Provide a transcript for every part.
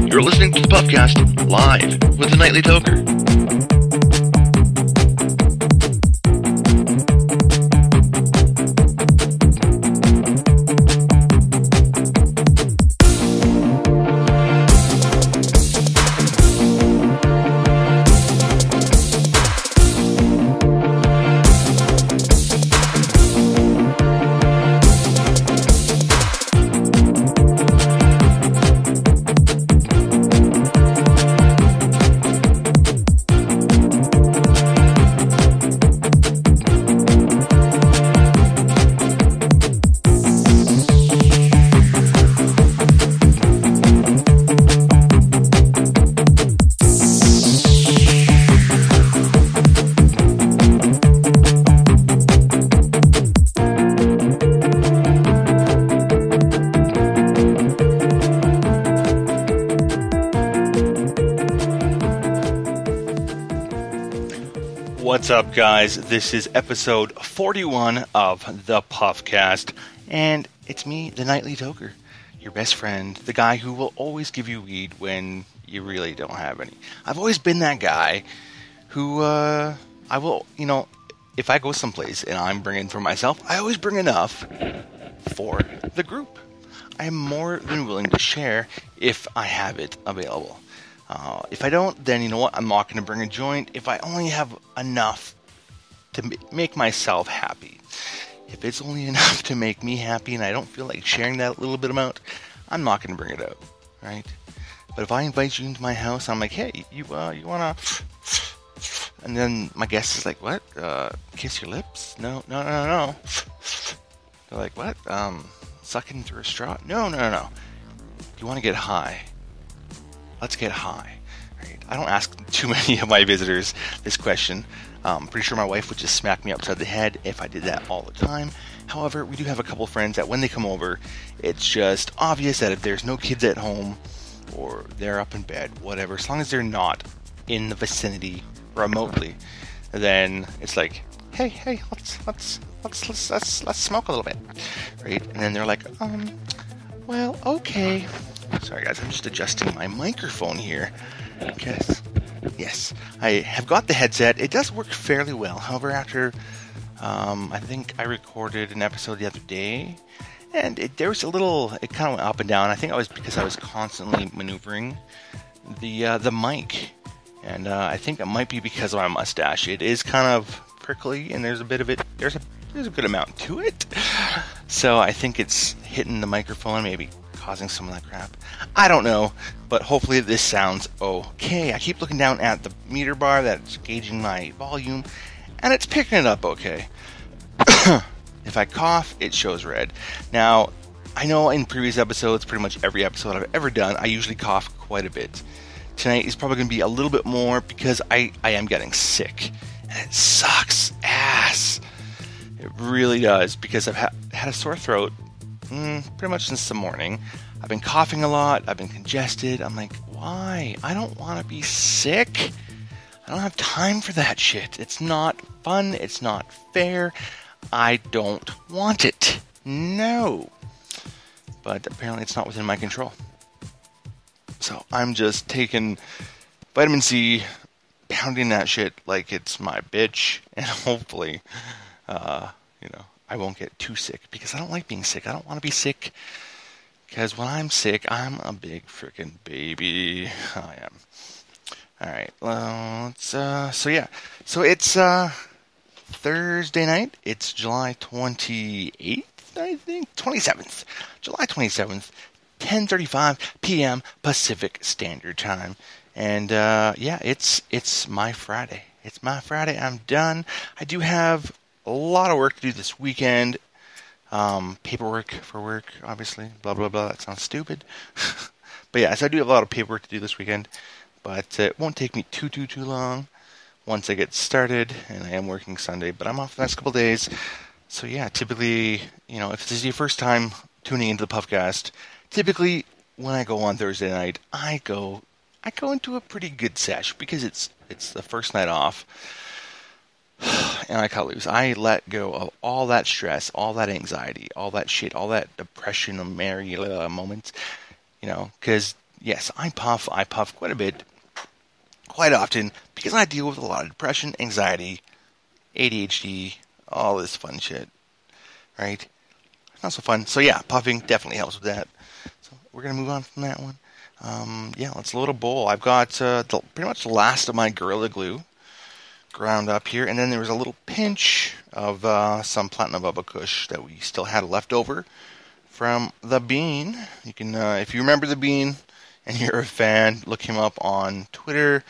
You're listening to the Puffcast live with the Nightly Toker. What's up, guys? This is episode 41 of the Puffcast, and it's me, the Nightly Toker, your best friend, the guy who will always give you weed when you really don't have any. I've always been that guy who, I will, if I go someplace and I'm bringing for myself, I always bring enough for the group. I am more than willing to share if I have it available. If I don't, then you know what? I'm not going to bring a joint if I only have enough to make myself happy. If it's only enough to make me happy and I don't feel like sharing that little bit amount, I'm not going to bring it out, right? But if I invite you into my house, I'm like, hey, you want to... And then my guest is like, what? Kiss your lips? No. They're like, what? Sucking through a straw? No. You want to get high? Let's get high. Right? I don't ask too many of my visitors this question. I'm pretty sure my wife would just smack me upside the head if I did that all the time. However, we do have a couple friends that when they come over, it's just obvious that if there's no kids at home or they're up in bed, whatever, as long as they're not in the vicinity remotely, then it's like, hey, let's smoke a little bit, right? And then they're like, well, okay. Sorry guys, I'm just adjusting my microphone here. Yes, I have got the headset. It does work fairly well. However, after I think I recorded an episode the other day, and there was a little, it kind of went up and down. I think it was because I was constantly maneuvering the mic, and I think it might be because of my mustache. It is kind of prickly, and there's a bit of it. There's a good amount to it. So I think it's hitting the microphone, maybe causing some of that crap. I don't know, but hopefully this sounds okay. I keep looking down at the meter bar that's gauging my volume, and it's picking it up okay. If I cough, it shows red. Now, I know in previous episodes, pretty much every episode I've ever done, I usually cough quite a bit. Tonight is probably going to be a little bit more because I am getting sick, and it sucks ass. It really does, because I've had a sore throat pretty much since the morning. I've been coughing a lot. I've been congested. I'm like, why? I don't want to be sick. I don't have time for that shit. It's not fun. It's not fair. I don't want it. No. But apparently it's not within my control. So I'm just taking vitamin C, pounding that shit like it's my bitch, and hopefully, I won't get too sick, because I don't like being sick. I don't want to be sick, because when I'm sick, I'm a big freaking baby. I am. Alright, well, so it's Thursday night. It's July 28th, I think? 27th. July 27th, 10:35 p.m. Pacific Standard Time. And, it's my Friday. It's my Friday. I'm done. I do have a lot of work to do this weekend. Paperwork for work, obviously. Blah, blah, blah. That sounds stupid. But yeah, so I do have a lot of paperwork to do this weekend. But it won't take me too long once I get started. And I am working Sunday, but I'm off the next couple days. So yeah, typically, if this is your first time tuning into the Puffcast, typically when I go on Thursday night, I go into a pretty good sesh, because it's the first night off. And I cut loose. I let go of all that stress, all that anxiety, all that shit, all that depression and merry moments, because yes, I puff quite a bit, quite often, because I deal with a lot of depression, anxiety, ADHD, all this fun shit, right? Not so fun. So yeah, puffing definitely helps with that. So we're going to move on from that one. Let's load a bowl. I've got pretty much the last of my Gorilla Glue ground up here, and then there was a little pinch of some Platinum Bubba Kush that we still had left over from the Bean. You can, if you remember the Bean and you're a fan, look him up on Twitter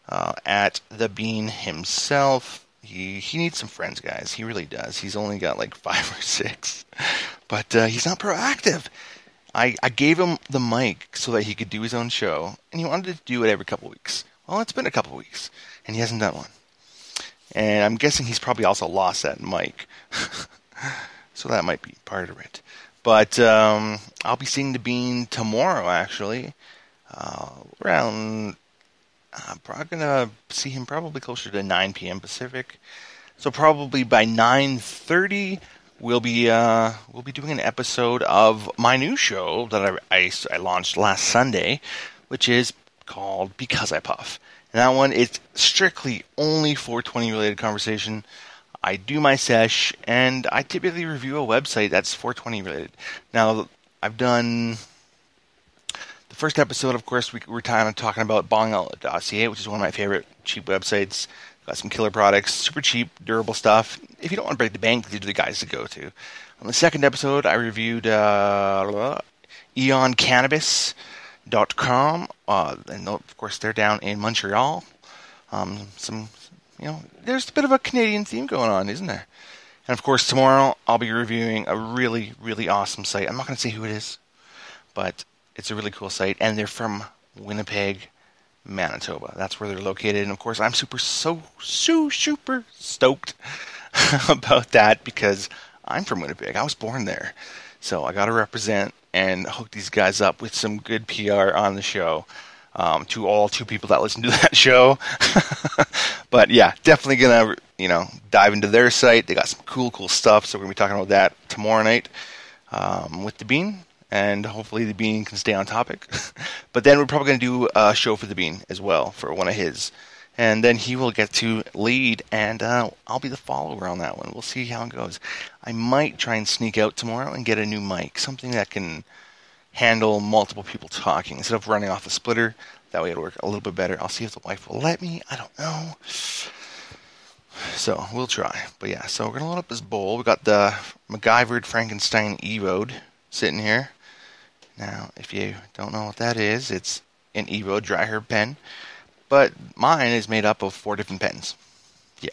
at the Bean himself. He needs some friends, guys. He really does. He's only got like 5 or 6, but he's not proactive. I gave him the mic so that he could do his own show, and he wanted to do it every couple weeks. Well, it's been a couple weeks, and he hasn't done one. And I'm guessing he's probably also lost that mic. So that might be part of it. But I'll be seeing the Bean tomorrow, actually. Around, I'm probably going to see him probably closer to 9 p.m. Pacific. So probably by 9:30, we'll be doing an episode of my new show that I launched last Sunday, which is called Because I Puff. And that one is strictly only 420 related conversation. I do my sesh, and I typically review a website that's 420 related. Now, I've done the first episode, of course, we were kind of talking about bongout.ca, which is one of my favorite cheap websites. Got some killer products, super cheap, durable stuff. If you don't want to break the bank, these are the guys to go to. On the second episode, I reviewed eoncannabis.com, and of course, they're down in Montreal. There's a bit of a Canadian theme going on, isn't there? And of course, tomorrow I'll be reviewing a really, really awesome site. I'm not going to say who it is, but it's a really cool site, and they're from Winnipeg, Manitoba. That's where they're located, and of course, I'm super stoked about that because I'm from Winnipeg. I was born there, so I got to represent and hook these guys up with some good PR on the show. To all 2 people that listen to that show. But yeah, definitely gonna, dive into their site. They got some cool stuff, so we're gonna be talking about that tomorrow night with the Bean, and hopefully the Bean can stay on topic. But then we're probably gonna do a show for the Bean as well, for one of his. And then he will get to lead, and I'll be the follower on that one. We'll see how it goes. I might try and sneak out tomorrow and get a new mic, something that can handle multiple people talking instead of running off the splitter. That way it'll work a little bit better. I'll see if the wife will let me. I don't know. So we'll try. But yeah, so we're going to load up this bowl. We got the MacGyvered Frankenstein evod sitting here. Now, if you don't know what that is, it's an evod dry herb pen. But mine is made up of 4 different pens. Yeah,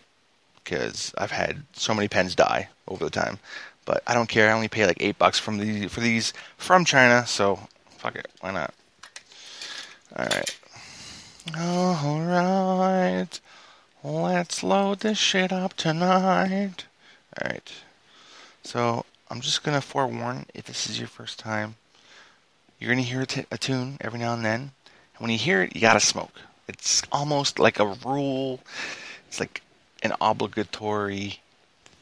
because I've had so many pens die over the time. But I don't care. I only pay like $8 for these from China, so fuck it. Why not? Alright. Alright. Let's load this shit up tonight. Alright. So, I'm just going to forewarn, if this is your first time, you're going to hear a tune every now and then. And when you hear it, you got to smoke. It's almost like a rule. It's like an obligatory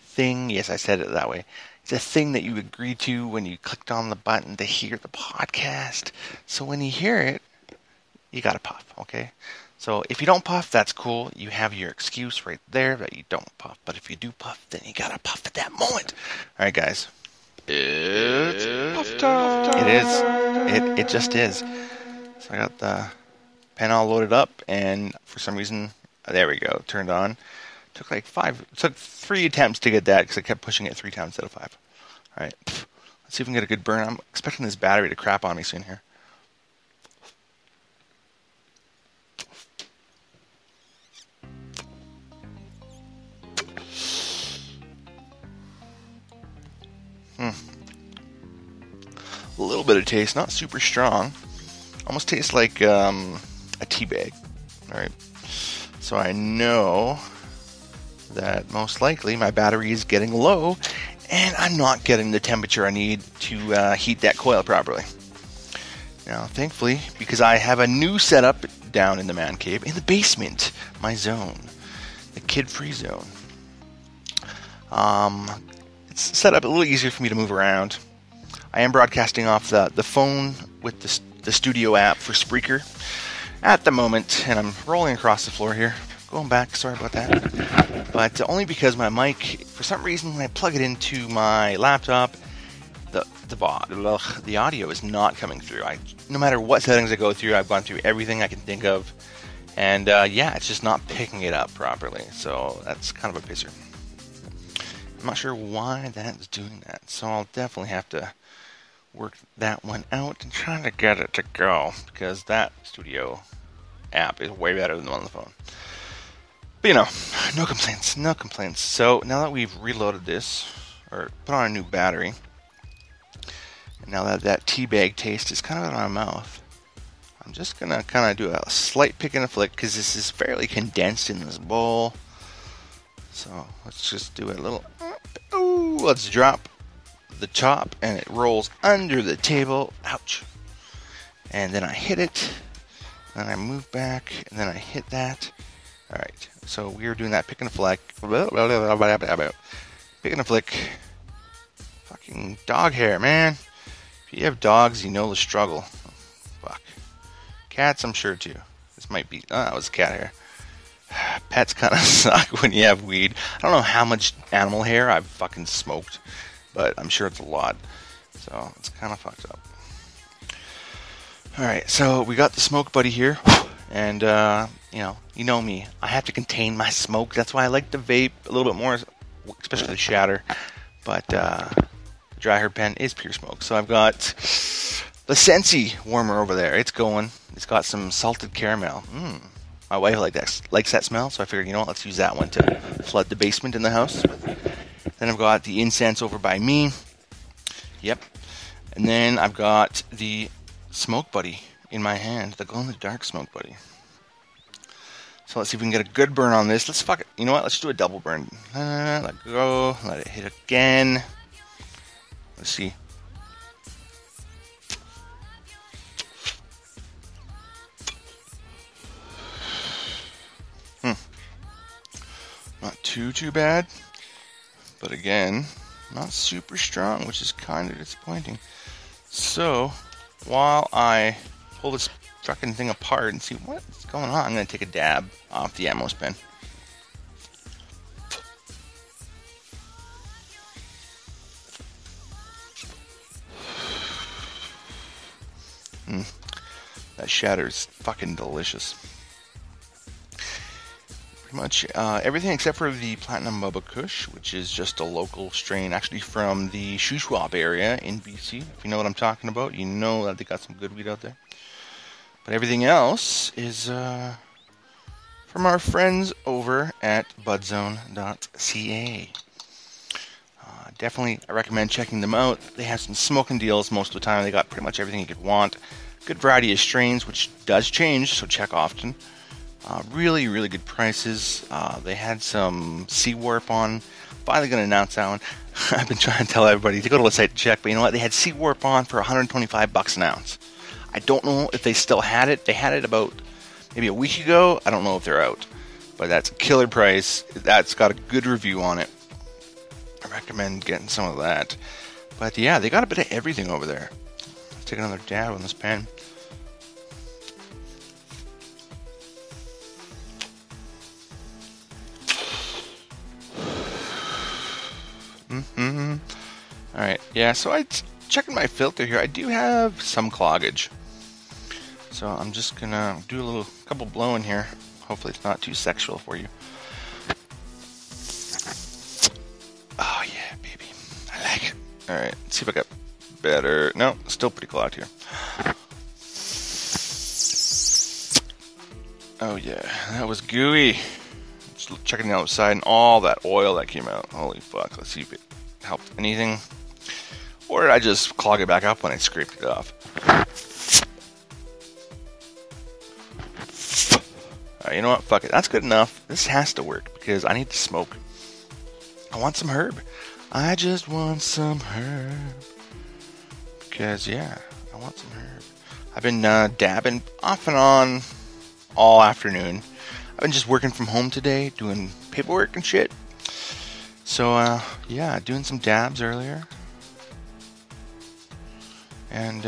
thing. Yes, I said it that way. It's a thing that you agreed to when you clicked on the button to hear the podcast. So when you hear it, you gotta puff, okay? So if you don't puff, that's cool. You have your excuse right there that you don't puff. But if you do puff, then you gotta puff at that moment. Alright, guys. It's puff time. It is. It just is. So I got the pen all loaded up, and for some reason, there we go, turned on. Took 3 attempts to get that because I kept pushing it 3 times instead of 5. Alright, let's see if we can get a good burn. I'm expecting this battery to crap on me soon here. A little bit of taste, not super strong. Almost tastes like a tea bag. Alright, so I know that most likely my battery is getting low and I'm not getting the temperature I need to heat that coil properly. Now, thankfully, because I have a new setup down in the man cave, in the basement, my zone, the kid-free zone. It's set up a little easier for me to move around. I am broadcasting off the phone with the the studio app for Spreaker at the moment, and I'm rolling across the floor here. Going back, sorry about that. But only because my mic, for some reason, when I plug it into my laptop, the audio is not coming through. No matter what settings I go through, I've gone through everything I can think of, and yeah, it's just not picking it up properly. So that's kind of a pisser. I'm not sure why that's doing that, so I'll definitely have to work that one out and try to get it to go, because that studio app is way better than the one on the phone. But you know, no complaints, no complaints. So now that we've reloaded this, or put on a new battery, and now that that tea bag taste is kind of in my mouth, I'm just gonna kind of do a slight pick and a flick, because this is fairly condensed in this bowl. So let's just do a little, ooh, let's drop the top, and it rolls under the table. Ouch. And then I hit it, then I move back, and then I hit that. Alright, so we are doing that pick and a flick. Pick and a flick. Fucking dog hair, man. If you have dogs, you know the struggle. Fuck. Cats, I'm sure too. This might be, that was cat hair. Pets kind of suck when you have weed. I don't know how much animal hair I've fucking smoked, but I'm sure it's a lot. So it's kind of fucked up. Alright, so we got the smoke buddy here. And, you know me. I have to contain my smoke. That's why I like to vape a little bit more, especially the shatter. But the dry herb pen is pure smoke. So I've got the Sensi warmer over there. It's going. It's got some salted caramel. My wife likes that smell, so I figured, you know what, let's use that one to flood the basement in the house. Then I've got the incense over by me. Yep. And then I've got the smoke buddy in my hand, the glow-in-the-dark smoke buddy. So let's see if we can get a good burn on this. Let's fuck it. You know what? Let's do a double burn. Let go. Let it hit again. Let's see. Not too bad, but again, not super strong, which is kind of disappointing. So, while I pull this fucking thing apart and see what's going on, I'm going to take a dab off the Atmos pen. That shatter is fucking delicious. Pretty much everything except for the Platinum Bubba Kush, which is just a local strain, actually from the Shuswap area in BC. If you know what I'm talking about, you know that they got some good weed out there. But everything else is from our friends over at budzone.ca. Definitely, I recommend checking them out. They have some smoking deals most of the time. They got pretty much everything you could want. Good variety of strains, which does change, so check often. Really, really good prices. They had some Sea Warp on. Finally going to announce that one. I've been trying to tell everybody to go to the site to check, but you know what? They had Sea Warp on for $125 an ounce. I don't know if they still had it. They had it about maybe a week ago. I don't know if they're out. But that's a killer price. That's got a good review on it. I recommend getting some of that. But yeah, they got a bit of everything over there. Let's take another dab on this pen. Alright, yeah, so checking my filter here. I do have some cloggage. So I'm just gonna do a couple blowing here. Hopefully it's not too sexual for you. Oh yeah, baby. I like it. Alright, let's see if I got better. No, still pretty clogged here. Oh yeah, that was gooey. Just checking the outside and all that oil that came out. Holy fuck, let's see if it helped anything. Or did I just clog it back up when I scraped it off? Alright, you know what? Fuck it. That's good enough. This has to work because I need to smoke. I want some herb. I just want some herb. Because, yeah, I want some herb. I've been dabbing off and on all afternoon. I've been just working from home today, doing paperwork and shit. So, yeah, doing some dabs earlier. And,